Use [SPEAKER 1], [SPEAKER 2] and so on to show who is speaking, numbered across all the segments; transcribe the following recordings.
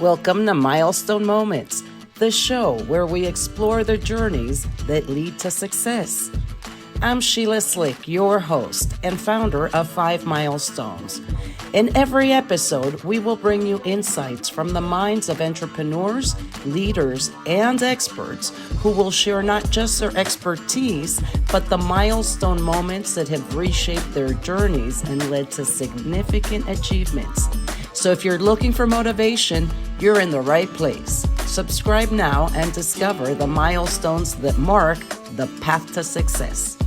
[SPEAKER 1] Welcome to Milestone Moments, the show where we explore the journeys that lead to success. I'm Sheila Slick, your host and founder of 5 Milestones. In every episode, we will bring you insights from the minds of entrepreneurs, leaders, and experts who will share not just their expertise, but the milestone moments that have reshaped their journeys and led to significant achievements. So if you're looking for motivation, you're in the right place. Subscribe now and discover the milestones that mark the path to success.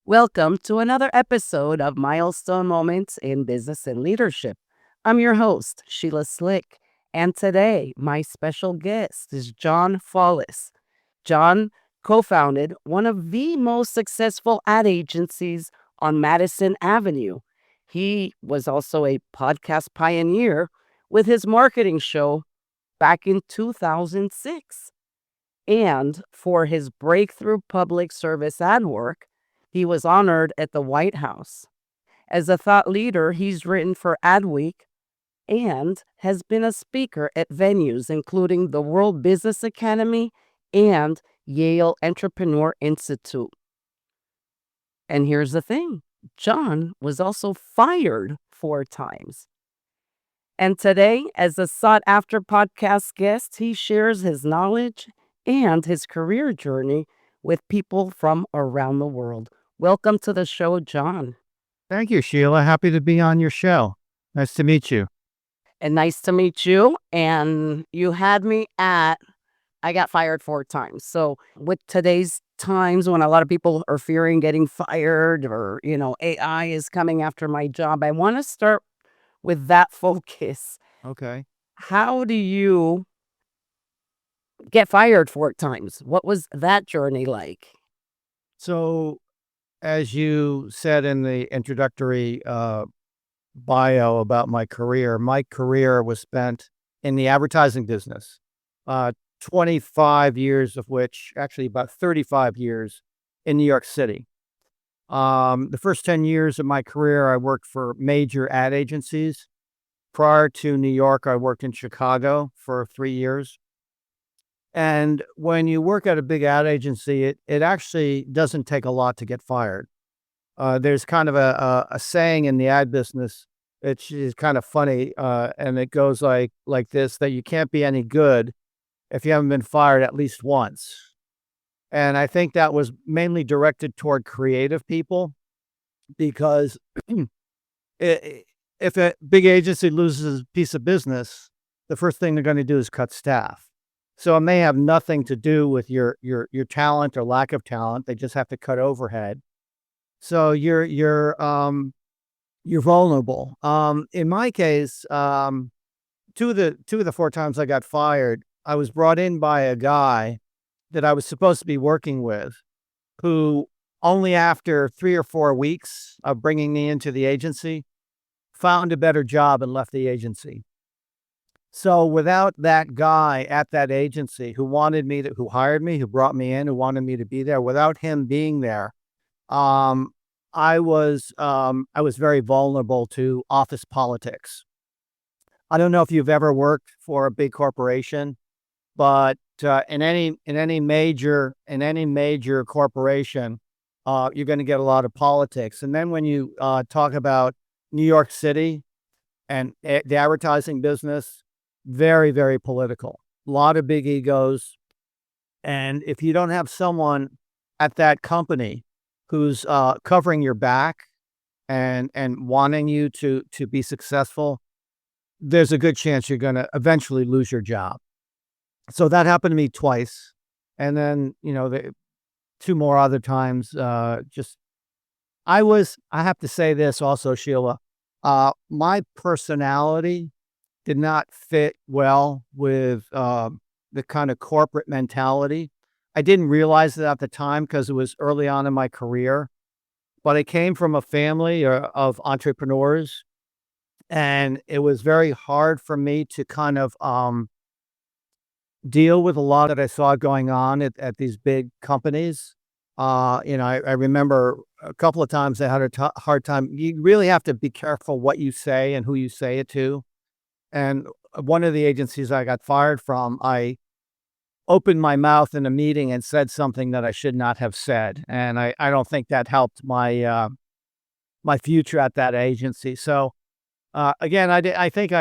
[SPEAKER 1] Welcome to another episode of Milestone Moments in Business and Leadership. I'm your host, Sheila Slick, and today my special guest is John Follis. John co-founded one of the most successful ad agencies on Madison Avenue. He was also a podcast pioneer with his marketing show back in 2006. And for his breakthrough public service ad work, he was honored at the White House. As a thought leader, he's written for Adweek and has been a speaker at venues including the World Business Academy and Yale Entrepreneur Institute. And here's the thing. John was also fired 4 times. And today, as a sought-after podcast guest, he shares his knowledge and his career journey with people from around the world. Welcome to the show, John.
[SPEAKER 2] Thank you, Sheila. Happy to be on your show. Nice to meet you.
[SPEAKER 1] And nice to meet you. And you had me at, I got fired 4 times. So with today's times when a lot of people are fearing getting fired or, AI is coming after my job, I want to start with that focus.
[SPEAKER 2] Okay.
[SPEAKER 1] How do you get fired 4 times? What was that journey like?
[SPEAKER 2] So, as you said in the introductory bio about my career was spent in the advertising business. 25 years of which, actually about 35 years in New York City. The first 10 years of my career, I worked for major ad agencies. Prior to New York, I worked in Chicago for 3 years. And when you work at a big ad agency, it actually doesn't take a lot to get fired. There's kind of a saying in the ad business, which is kind of funny, and it goes like this, that you can't be any good if you haven't been fired at least once. And I think that was mainly directed toward creative people because if a big agency loses a piece of business, the first thing they're going to do is cut staff. So it may have nothing to do with your talent or lack of talent. They just have to cut overhead. So you're vulnerable. In my case, 2 of the 4 times I got fired, I was brought in by a guy that I was supposed to be working with, who only after 3 or 4 weeks of bringing me into the agency, found a better job and left the agency. So without that guy at that agency who hired me, who brought me in, who wanted me to be there, without him being there, I was very vulnerable to office politics. I don't know if you've ever worked for a big corporation, but in any major corporation, you're going to get a lot of politics. And then when you talk about New York City and the advertising business, very, very political. A lot of big egos. And if you don't have someone at that company who's covering your back and wanting you to be successful, there's a good chance you're going to eventually lose your job. So that happened to me twice. And then, the 2 more other times, I have to say this also, Sheila, my personality did not fit well with the kind of corporate mentality. I didn't realize it at the time because it was early on in my career, but I came from a family of entrepreneurs, and it was very hard for me to kind of deal with a lot that I saw going on at these big companies. I remember a couple of times I had a hard time. You really have to be careful what you say and who you say it to. And one of the agencies I got fired from, I opened my mouth in a meeting and said something that I should not have said, and I don't think that helped my future at that agency. So again, I think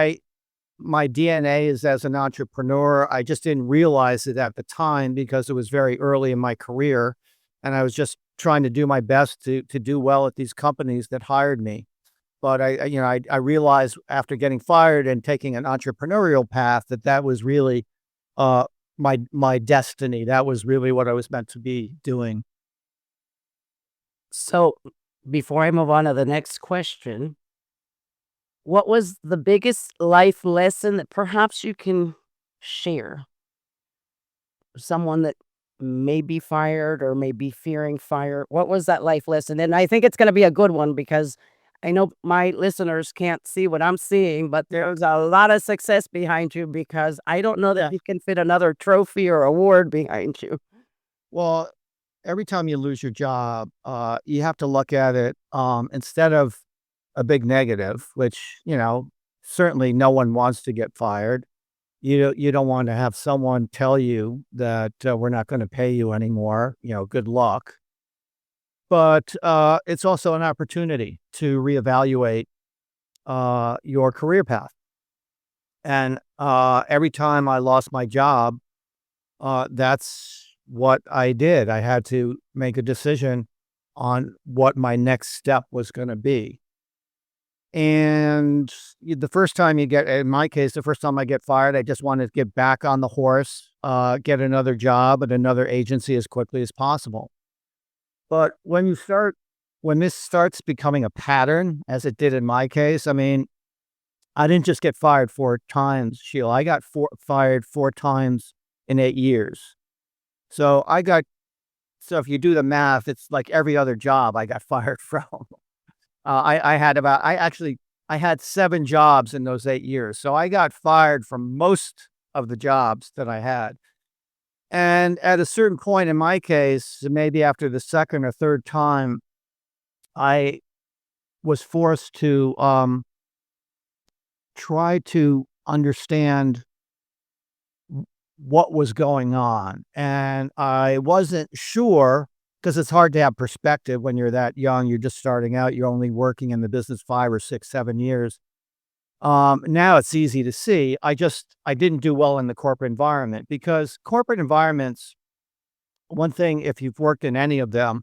[SPEAKER 2] my DNA is as an entrepreneur. I just didn't realize it at the time because it was very early in my career, and I was just trying to do my best to do well at these companies that hired me. But I realized after getting fired and taking an entrepreneurial path that that was really uh, my destiny. That was really what I was meant to be doing.
[SPEAKER 1] So, before I move on to the next question, what was the biggest life lesson that perhaps you can share? Someone that may be fired or may be fearing fire. What was that life lesson? And I think it's going to be a good one because I know my listeners can't see what I'm seeing, but there's a lot of success behind you because I don't know that
[SPEAKER 2] Yeah.
[SPEAKER 1] you can fit another trophy or award behind you.
[SPEAKER 2] Well, every time you lose your job, you have to look at it instead of a big negative, which certainly no one wants to get fired. You don't want to have someone tell you that we're not going to pay you anymore. Good luck. But it's also an opportunity to reevaluate your career path. And every time I lost my job, that's what I did. I had to make a decision on what my next step was going to be. And the first time in my case, the first time I get fired, I just wanted to get back on the horse, get another job at another agency as quickly as possible. But when this starts becoming a pattern, as it did in my case, I mean, I didn't just get fired 4 times, Sheila. I got fired 4 times in 8 years. So so if you do the math, it's like every other job I got fired from. I had 7 jobs in those 8 years. So I got fired from most of the jobs that I had. And at a certain point in my case, maybe after the second or third time, I was forced to try to understand what was going on. And I wasn't sure because it's hard to have perspective when you're that young. You're just starting out. You're only working in the business 5 or 6, 7 years. Now it's easy to see. I didn't do well in the corporate environment because corporate environments, one thing, if you've worked in any of them,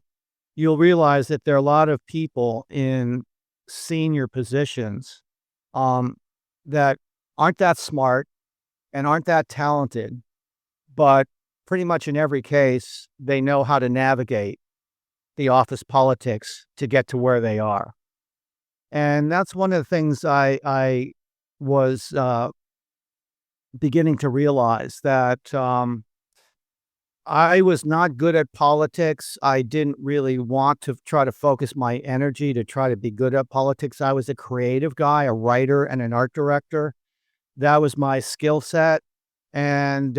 [SPEAKER 2] you'll realize that there are a lot of people in senior positions um, that aren't that smart and aren't that talented, but pretty much in every case, they know how to navigate the office politics to get to where they are. And that's one of the things I was beginning to realize that I was not good at politics. I didn't really want to try to focus my energy to try to be good at politics. I was a creative guy, a writer, and an art director. That was my skill set. And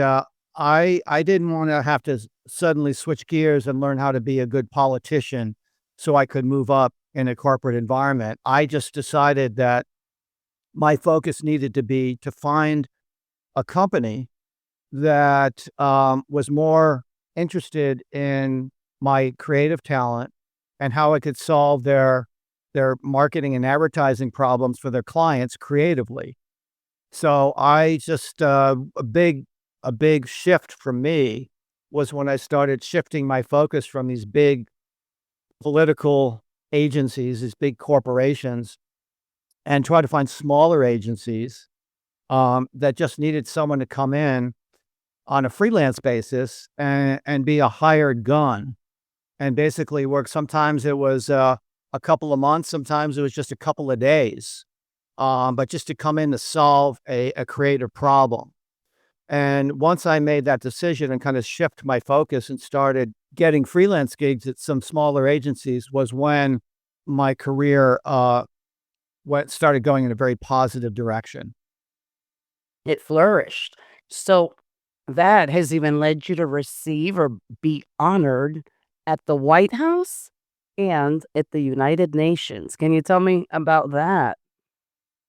[SPEAKER 2] I didn't want to have to suddenly switch gears and learn how to be a good politician so I could move up in a corporate environment. I just decided that my focus needed to be to find a company that was more interested in my creative talent and how I could solve their marketing and advertising problems for their clients creatively. So I just a big shift for me was when I started shifting my focus from these big political agencies, these big corporations, and try to find smaller agencies that just needed someone to come in on a freelance basis and be a hired gun and basically work. Sometimes it was a couple of months, sometimes it was just a couple of days, but just to come in to solve a creative problem. And once I made that decision and kind of shift my focus and started getting freelance gigs at some smaller agencies, was when my career started going in a very positive direction.
[SPEAKER 1] It flourished. So that has even led you to receive or be honored at the White House and at the United Nations. Can you tell me about that?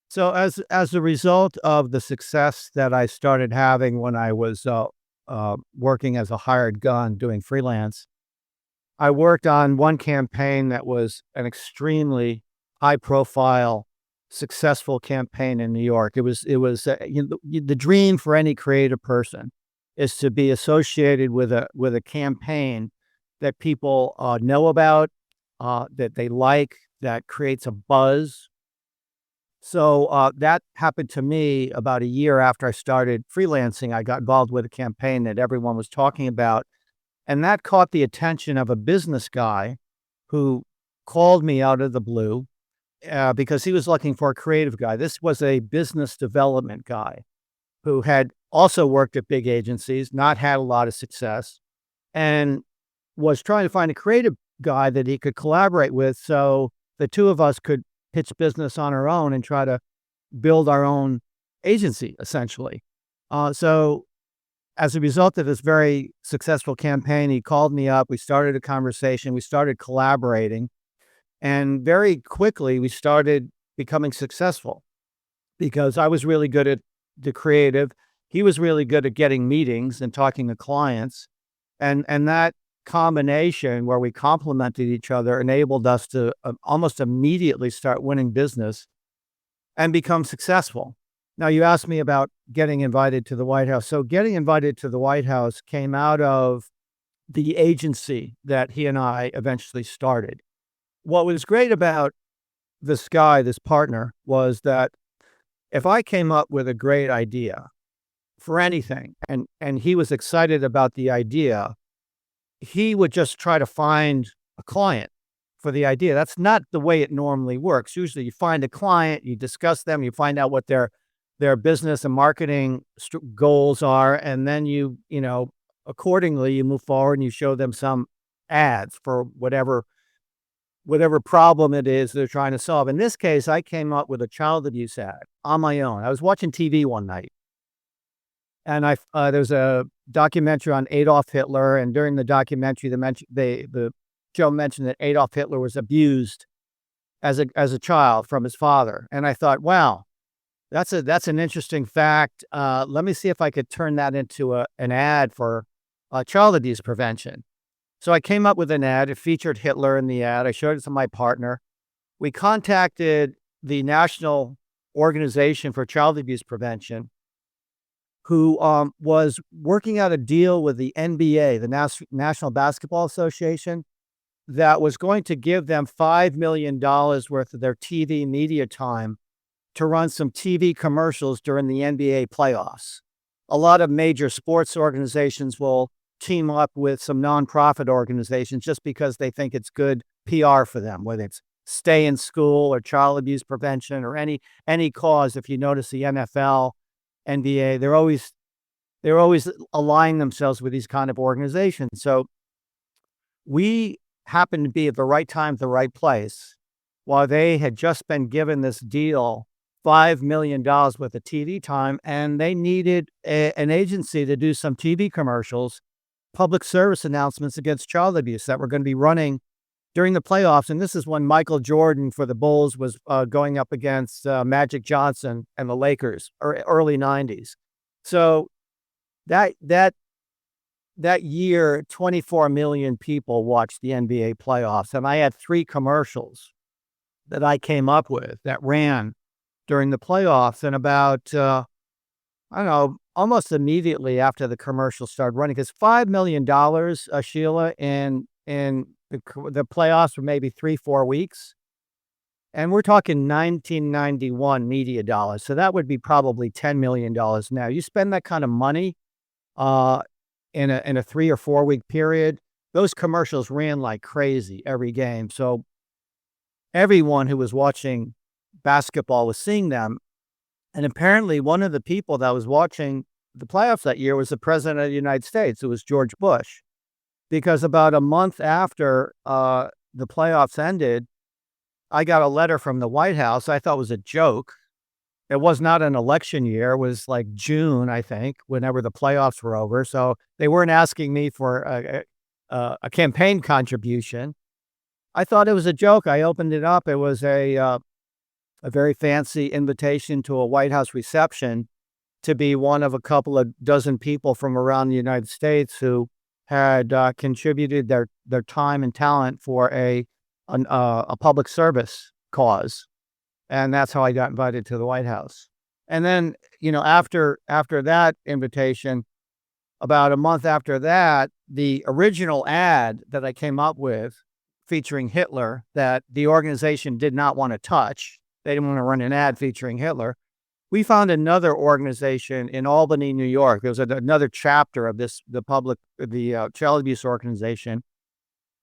[SPEAKER 2] So as a result of the success that I started having when I was working as a hired gun doing freelance, I worked on one campaign that was an extremely high profile, successful campaign in New York. The dream for any creative person is to be associated with a campaign that people know about, that they like, that creates a buzz. So that happened to me about a year after I started freelancing. I got involved with a campaign that everyone was talking about, and that caught the attention of a business guy who called me out of the blue because he was looking for a creative guy. This was a business development guy who had also worked at big agencies, not had a lot of success, and was trying to find a creative guy that he could collaborate with so the two of us could pitch business on our own and try to build our own agency, essentially. So as a result of this very successful campaign, he called me up. We started a conversation. We started collaborating. And very quickly, we started becoming successful because I was really good at the creative. He was really good at getting meetings and talking to clients. And that combination where we complemented each other enabled us to almost immediately start winning business and become successful. Now, you asked me about getting invited to the White House. So getting invited to the White House came out of the agency that he and I eventually started. What was great about this guy, this partner, was that if I came up with a great idea for anything and he was excited about the idea, he would just try to find a client for the idea. That's not the way it normally works. Usually you find a client, you discuss them, you find out what their business and marketing goals are, and then accordingly you move forward and you show them some ads for whatever problem it is they're trying to solve. In this case, I came up with a child abuse ad on my own. I was watching TV one night, and there was a documentary on Adolf Hitler, and during the documentary, the show mentioned that Adolf Hitler was abused as a child from his father, and I thought, wow, that's an interesting fact. Let me see if I could turn that into an ad for child abuse prevention. So I came up with an ad. It featured Hitler in the ad. I showed it to my partner. We contacted the National Organization for Child Abuse Prevention, who was working out a deal with the NBA, the National Basketball Association, that was going to give them $5 million worth of their TV media time to run some TV commercials during the NBA playoffs. A lot of major sports organizations will team up with some nonprofit organizations just because they think it's good PR for them, whether it's Stay in School or child abuse prevention or any cause. If you notice the NFL, NBA, they're always aligning themselves with these kind of organizations. So we happened to be at the right time, at the right place, while they had just been given this deal, $5 million worth of TV time, and they needed an agency to do some TV commercials, public service announcements against child abuse that were going to be running during the playoffs. And this is when Michael Jordan for the Bulls was going up against Magic Johnson and the Lakers, or early 90s. So that year, 24 million people watched the NBA playoffs. And I had 3 commercials that I came up with that ran during the playoffs. And about, I don't know, almost immediately after the commercial started running, because $5 million, Sheila, in the playoffs were maybe 3-4 weeks. And we're talking 1991 media dollars. So that would be probably $10 million now. You spend that kind of money in a 3 or 4 week period, those commercials ran like crazy every game. So everyone who was watching basketball was seeing them. And apparently one of the people that was watching the playoffs that year was the president of the United States. It was George Bush. Because about a month after the playoffs ended, I got a letter from the White House. I thought it was a joke. It was not an election year. It was like June, I think, whenever the playoffs were over. So they weren't asking me for a campaign contribution. I thought it was a joke. I opened it up. It was a very fancy invitation to a White House reception to be one of a couple of dozen people from around the United States who had contributed their time and talent for a public service cause, and that's how I got invited to the White House. And then, after that invitation, about a month after that, the original ad that I came up with featuring Hitler that the organization did not want to touch. They didn't want to run an ad featuring Hitler. We found another organization in Albany, New York. There was another chapter of the child abuse organization,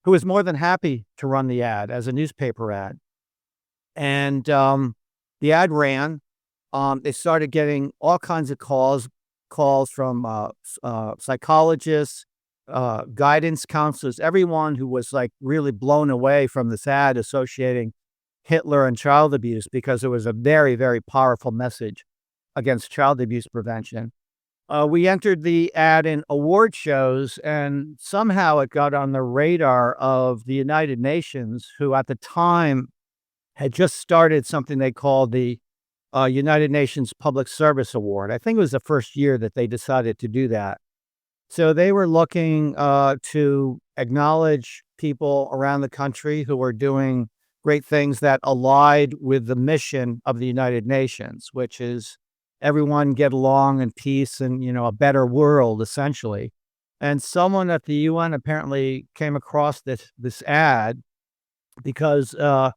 [SPEAKER 2] who was more than happy to run the ad as a newspaper ad. And the ad ran. They started getting all kinds of calls from psychologists, guidance counselors, everyone who was like really blown away from this ad associating Hitler and child abuse, because it was a very, very powerful message against child abuse prevention. We entered the ad in award shows, and somehow it got on the radar of the United Nations, who at the time had just started something they called the United Nations Public Service Award. I think it was the first year that they decided to do that. So they were looking to acknowledge people around the country who were doing great things that allied with the mission of the United Nations, which is everyone get along in peace and, a better world, essentially. And someone at the UN apparently came across this ad because a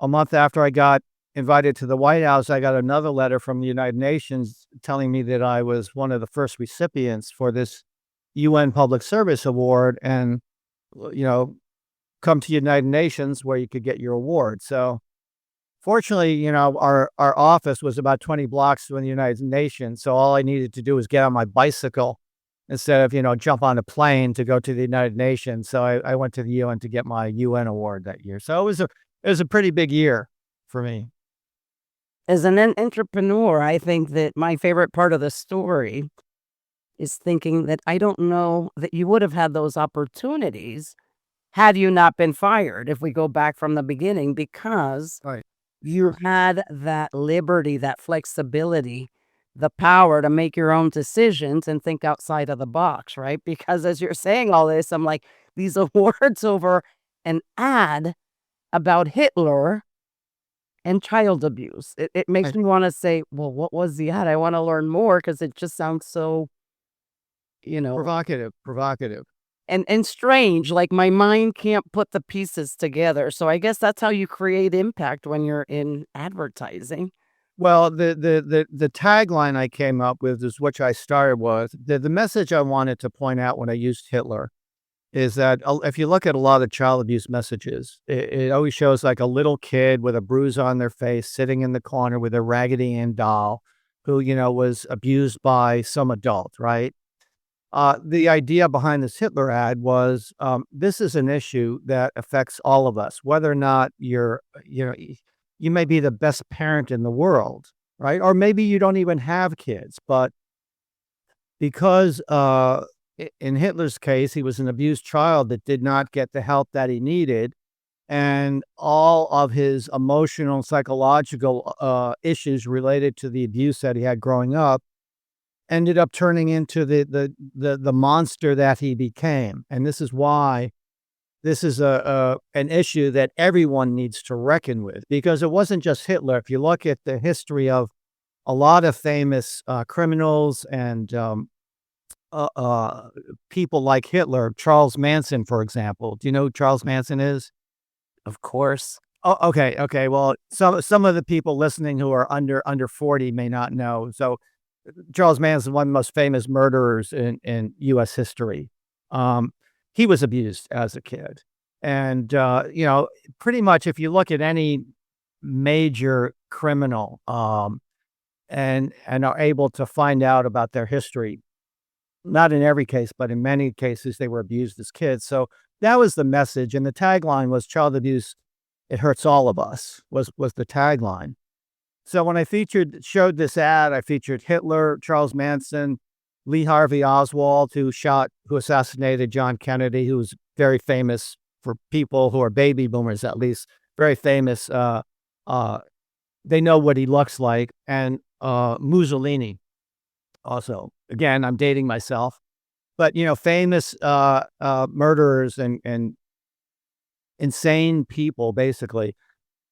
[SPEAKER 2] month after I got invited to the White House, I got another letter from the United Nations telling me that I was one of the first recipients for this UN Public Service Award, and, come to United Nations where you could get your award. So fortunately, our office was about 20 blocks from the United Nations. So all I needed to do was get on my bicycle instead of, jump on a plane to go to the United Nations. So I went to the UN to get my UN award that year. So it was a pretty big year for me.
[SPEAKER 1] As an entrepreneur, I think that my favorite part of the story is thinking that I don't know that you would have had those opportunities had you not been fired, if we go back from the beginning, because
[SPEAKER 2] Right.
[SPEAKER 1] you had that liberty, that flexibility, the power to make your own decisions and think outside of the box, right? Because as you're saying all this, I'm like, these awards over an ad about Hitler and child abuse. It makes
[SPEAKER 2] Right.
[SPEAKER 1] me want to say, well, what was the ad? I want to learn more because it just sounds so, you know,
[SPEAKER 2] Provocative.
[SPEAKER 1] and strange. Like my mind can't put the pieces together. So I guess that's how you create impact when you're in advertising.
[SPEAKER 2] Well, the tagline I came up with is, which I started with, the message I wanted to point out when I used Hitler is that if you look at a lot of child abuse messages, it always shows like a little kid with a bruise on their face sitting in the corner with a Raggedy Ann doll who, was abused by some adult, right? The idea behind this Hitler ad was, this is an issue that affects all of us, whether or not you may be the best parent in the world, right? Or maybe you don't even have kids, but because in Hitler's case, he was an abused child that did not get the help that he needed, and all of his emotional, psychological issues related to the abuse that he had growing up ended up turning into the monster that he became. And this is why this is an issue that everyone needs to reckon with, because it wasn't just Hitler. If you look at the history of a lot of famous criminals and people like Hitler, Charles Manson, for example. Do you know who Charles Manson is?
[SPEAKER 1] Of course.
[SPEAKER 2] Oh, okay, okay. Well, some of the people listening who are under 40 may not know. So Charles Manson, one of the most famous murderers in U.S. history. He was abused as a kid. And, pretty much if you look at any major criminal and are able to find out about their history, not in every case, but in many cases, they were abused as kids. So that was the message. And the tagline was, child abuse, it hurts all of us, was the tagline. So when I showed this ad, I featured Hitler, Charles Manson, Lee Harvey Oswald, who assassinated John Kennedy, who was very famous for people who are baby boomers, at least, very famous. They know what he looks like. And Mussolini also. Again, I'm dating myself, but famous murderers and insane people, basically.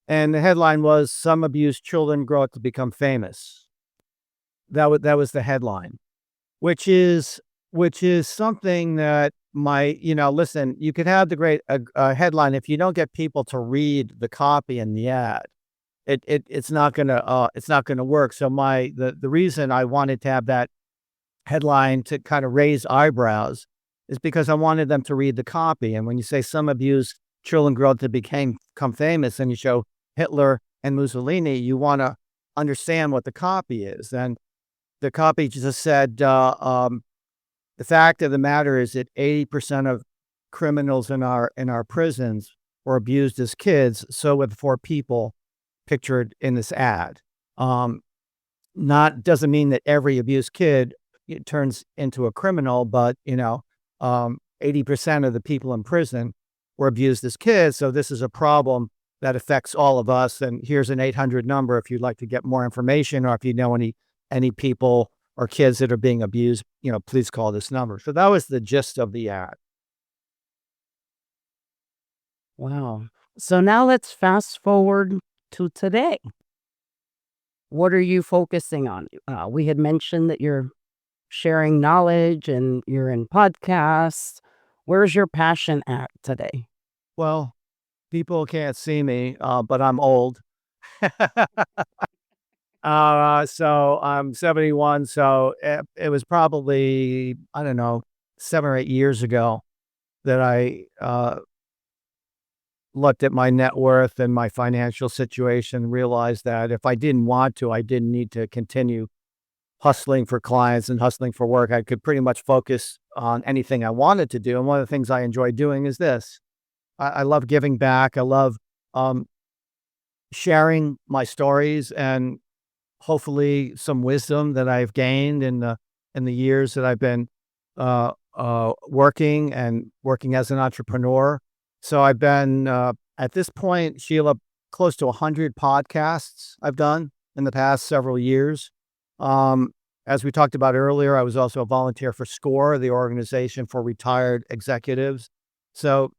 [SPEAKER 2] And the headline was, "Some abused children grow up to become famous." That was the headline, which is something that listen, you could have the great headline. If you don't get people to read the copy in the ad, it's not gonna work. So the reason I wanted to have that headline to kind of raise eyebrows is because I wanted them to read the copy. And when you say some abused children grow up to become famous, and you show Hitler and Mussolini, you want to understand what the copy is. And the copy just said, the fact of the matter is that 80% of criminals in our prisons were abused as kids. So were the 4 people pictured in this ad. Not doesn't mean that every abused kid turns into a criminal, but 80% of the people in prison were abused as kids. So this is a problem that affects all of us. And here's an 800 number if you'd like to get more information, or if you know any people or kids that are being abused, please call this number. So that was the gist of the ad.
[SPEAKER 1] Wow. So now let's fast forward to today. What are you focusing on? We had mentioned that you're sharing knowledge and you're in podcasts. Where's your passion at today?
[SPEAKER 2] Well, people can't see me, but I'm old. So I'm 71. So it was probably, I don't know, 7 or 8 years ago that I looked at my net worth and my financial situation, realized that if I didn't want to, I didn't need to continue hustling for clients and hustling for work. I could pretty much focus on anything I wanted to do. And one of the things I enjoy doing is this. I love giving back. I love sharing my stories and hopefully some wisdom that I've gained in the years that I've been working as an entrepreneur. So I've been at this point, Sheila, close to 100 podcasts I've done in the past several years. As we talked about earlier, I was also a volunteer for SCORE, the organization for retired executives. So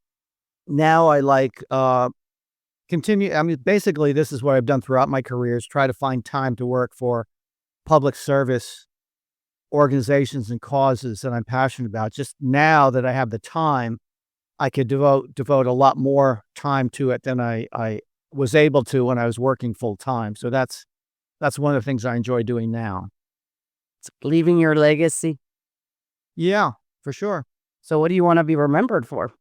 [SPEAKER 2] now I like continue. I mean, basically, this is what I've done throughout my career, is try to find time to work for public service organizations and causes that I'm passionate about. Just now that I have the time, I could devote a lot more time to it than I was able to when I was working full time. So that's one of the things I enjoy doing now.
[SPEAKER 1] It's leaving your legacy.
[SPEAKER 2] Yeah, for sure.
[SPEAKER 1] So what do you want to be remembered for?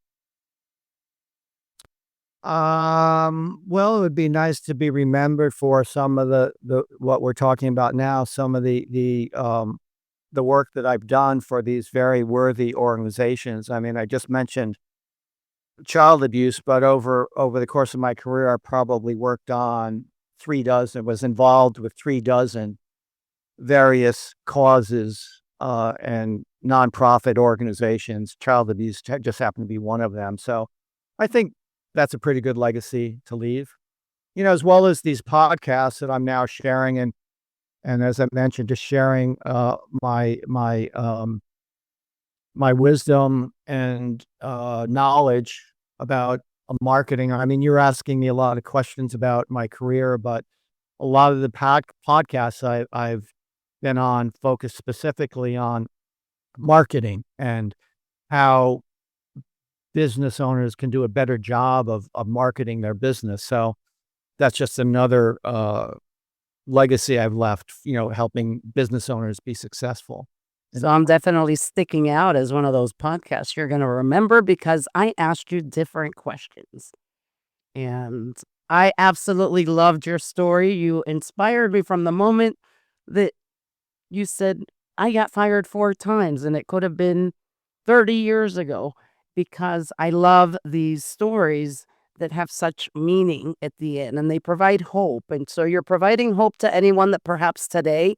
[SPEAKER 2] Well, it would be nice to be remembered for some of the what we're talking about now, some of the work that I've done for these very worthy organizations. I mean, I just mentioned child abuse, but over the course of my career, I probably worked on 3 dozen, was involved with 3 dozen various causes and nonprofit organizations. Child abuse just happened to be one of them. So I think that's a pretty good legacy to leave, as well as these podcasts that I'm now sharing. And as I mentioned, just sharing my wisdom and knowledge about marketing. I mean, you're asking me a lot of questions about my career, but a lot of the podcasts I've been on focus specifically on marketing and how business owners can do a better job of marketing their business. So that's just another legacy I've left, helping business owners be successful.
[SPEAKER 1] So I'm definitely sticking out as one of those podcasts you're going to remember, because I asked you different questions. And I absolutely loved your story. You inspired me from the moment that you said, I got fired 4 times and it could have been 30 years ago, because I love these stories that have such meaning at the end and they provide hope. And so you're providing hope to anyone that perhaps today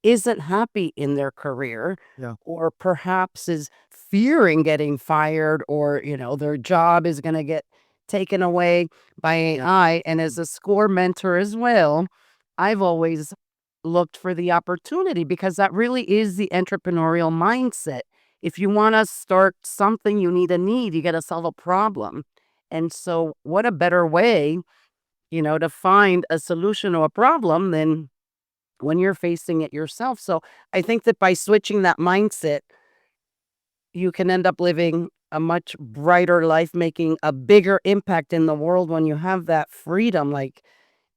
[SPEAKER 1] isn't happy in their career,
[SPEAKER 2] Yeah.
[SPEAKER 1] or perhaps is fearing getting fired, or, their job is going to get taken away by AI. And as a score mentor as well, I've always looked for the opportunity, because that really is the entrepreneurial mindset. If you want to start something, you need a need, you got to solve a problem. And so, what a better way, to find a solution to a problem than when you're facing it yourself. So, I think that by switching that mindset, you can end up living a much brighter life, making a bigger impact in the world when you have that freedom, like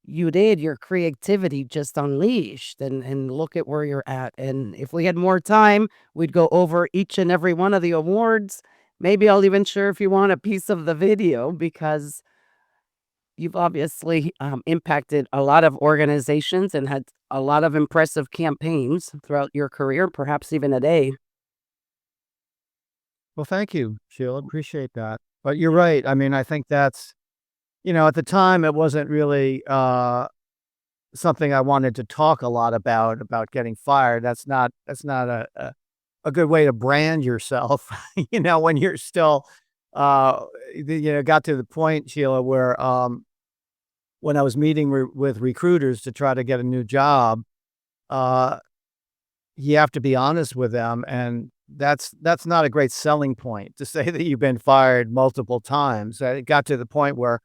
[SPEAKER 1] you did, your creativity just unleashed, and look at where you're at. And if we had more time, we'd go over each and every one of the awards. Maybe I'll even share if you want a piece of the video, because you've obviously impacted a lot of organizations and had a lot of impressive campaigns throughout your career, perhaps even a day.
[SPEAKER 2] Well, thank you, Sheila. Appreciate that. But you're right. I mean, I think that's, at the time it wasn't really something I wanted to talk a lot about getting fired. That's not a good way to brand yourself, when you're still got to the point, Sheila, where when I was meeting with recruiters to try to get a new job, uh you have to be honest with them, and that's not a great selling point to say that you've been fired multiple times. It got to the point where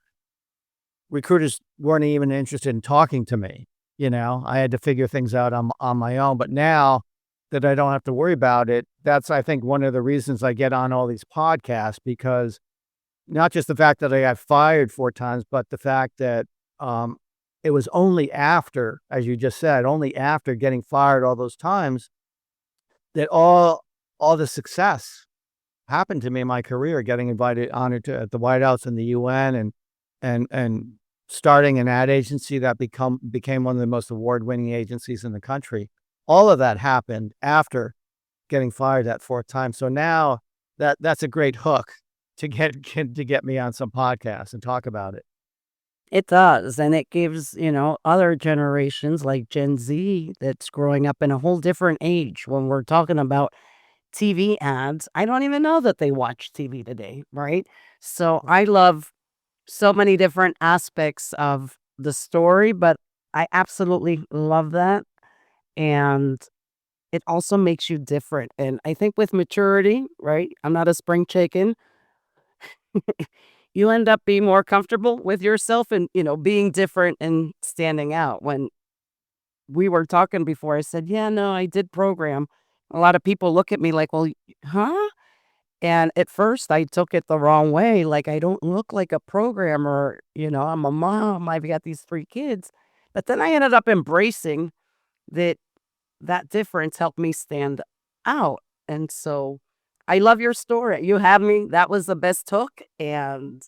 [SPEAKER 2] recruiters weren't even interested in talking to me. I had to figure things out on my own. But now that I don't have to worry about it, that's, I think, one of the reasons I get on all these podcasts, because not just the fact that I got fired 4 times, but the fact that it was only after, as you just said, only after getting fired all those times that all the success happened to me in my career, getting invited, honored to at the White House and the UN, and starting an ad agency that became one of the most award-winning agencies in the country. All of that happened after getting fired that 4th time. So now that's a great hook to get me on some podcasts and talk about it.
[SPEAKER 1] It does, and it gives, other generations like Gen Z that's growing up in a whole different age. When we're talking about TV ads, I don't even know that they watch TV today, right? So I love so many different aspects of the story, but I absolutely love that. And it also makes you different. And I think with maturity, right? I'm not a spring chicken. You end up being more comfortable with yourself and, being different and standing out. When we were talking before, I said, "Yeah, no, I did program." A lot of people look at me like, "Well, huh?" And at first I took it the wrong way. Like, I don't look like a programmer. I'm a mom. I've got these 3 kids. But then I ended up embracing that difference helped me stand out. And so I love your story. You have me. That was the best hook. And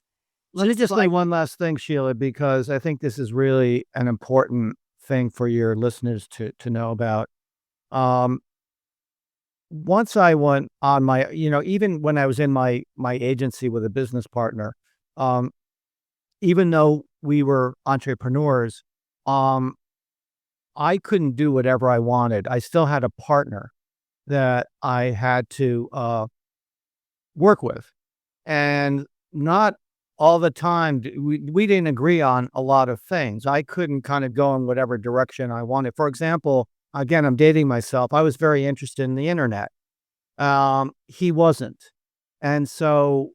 [SPEAKER 2] Let me
[SPEAKER 1] just
[SPEAKER 2] just say
[SPEAKER 1] like,
[SPEAKER 2] one last thing, Sheila, because I think this is really an important thing for your listeners to know about. Um, Once I went on my, even when I was in my agency with a business partner, um, even though we were entrepreneurs, um, I couldn't do whatever I wanted. I still had a partner that I had to work with, and not all the time we didn't agree on a lot of things. I couldn't kind of go in whatever direction I wanted. For example, again, I'm dating myself. I was very interested in the internet. He wasn't. And so,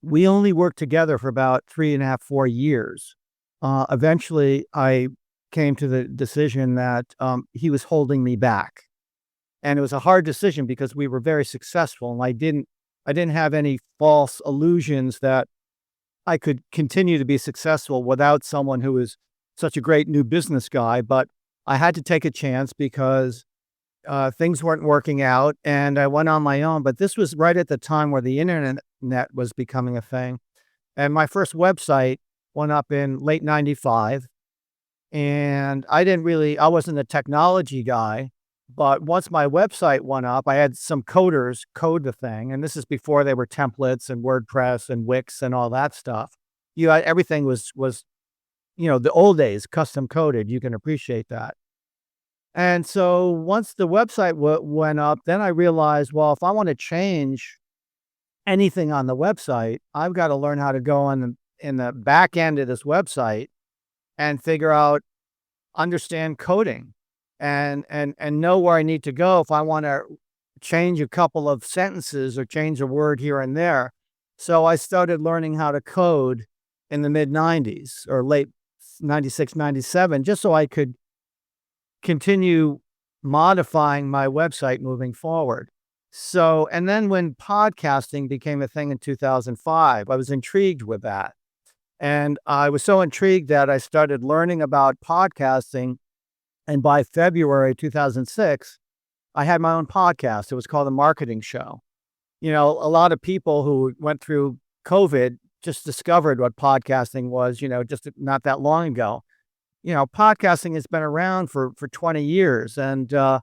[SPEAKER 2] we only worked together for about 3.5, 4 years. Eventually I came to the decision that, he was holding me back. And it was a hard decision because we were very successful, and I didn't have any false illusions that I could continue to be successful without someone who was such a great new business guy. But I had to take a chance because things weren't working out, and I went on my own. But this was right at the time where the internet was becoming a thing. And my first website went up in late 95. And I wasn't a technology guy. But once my website went up, I had some coders code the thing. And this is before they were templates and WordPress and Wix and all that stuff. Everything was, the old days, custom coded. You can appreciate that. And so once the website went up, then I realized, well, if I want to change anything on the website, I've got to learn how to go on in the back end of this website and figure out, understand coding and know where I need to go if I want to change a couple of sentences or change a word here and there. So I started learning how to code in the mid 90s or late 96, 97, just so I could continue modifying my website moving forward. So, and then when podcasting became a thing in 2005, I was intrigued with that. And I was so intrigued that I started learning about podcasting. And by February 2006, I had my own podcast. It was called The Marketing Show. You know, a lot of people who went through COVID just discovered what podcasting was, just not that long ago. Podcasting has been around for 20 years. And the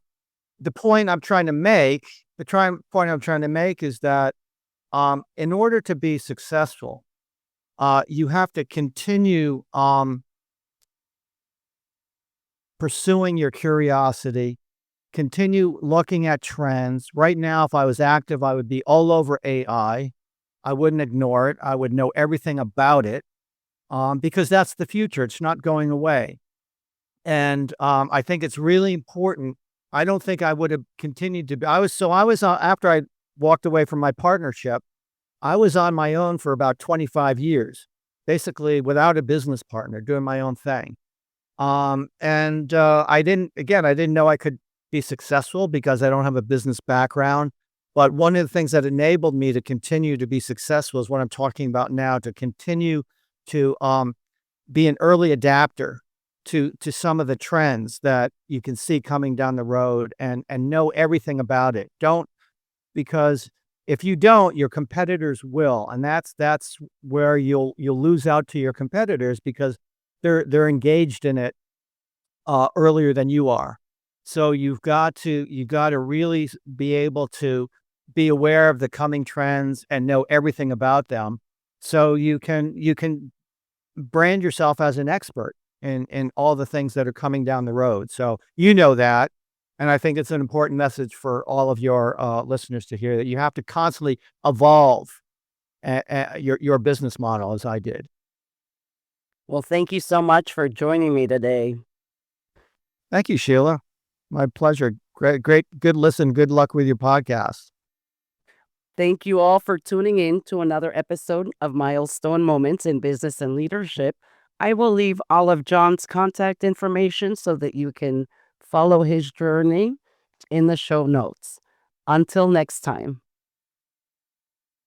[SPEAKER 2] point I'm trying to make, point I'm trying to make is that in order to be successful, you have to continue pursuing your curiosity, continue looking at trends. Right now, if I was active, I would be all over AI. I wouldn't ignore it. I would know everything about it because that's the future. It's not going away. And I think it's really important. I don't think I would have continued to be. After I walked away from my partnership, I was on my own for about 25 years, basically without a business partner, doing my own thing. I didn't know I could be successful because I don't have a business background. But one of the things that enabled me to continue to be successful is what I'm talking about now, to continue to be an early adapter to some of the trends that you can see coming down the road and know everything about it. Because if you don't, your competitors will. And that's where you'll lose out to your competitors because they're engaged in it earlier than you are. So you've got to really be able to be aware of the coming trends and know everything about them, so you can brand yourself as an expert in all the things that are coming down the road. So that, and I think it's an important message for all of your listeners to hear, that you have to constantly evolve your business model, as I did.
[SPEAKER 1] Well, thank you so much for joining me today.
[SPEAKER 2] Thank you, Sheila. My pleasure. Great, good listen. Good luck with your podcast.
[SPEAKER 1] Thank you all for tuning in to another episode of Milestone Moments in Business and Leadership. I will leave all of John's contact information so that you can follow his journey in the show notes. Until next time.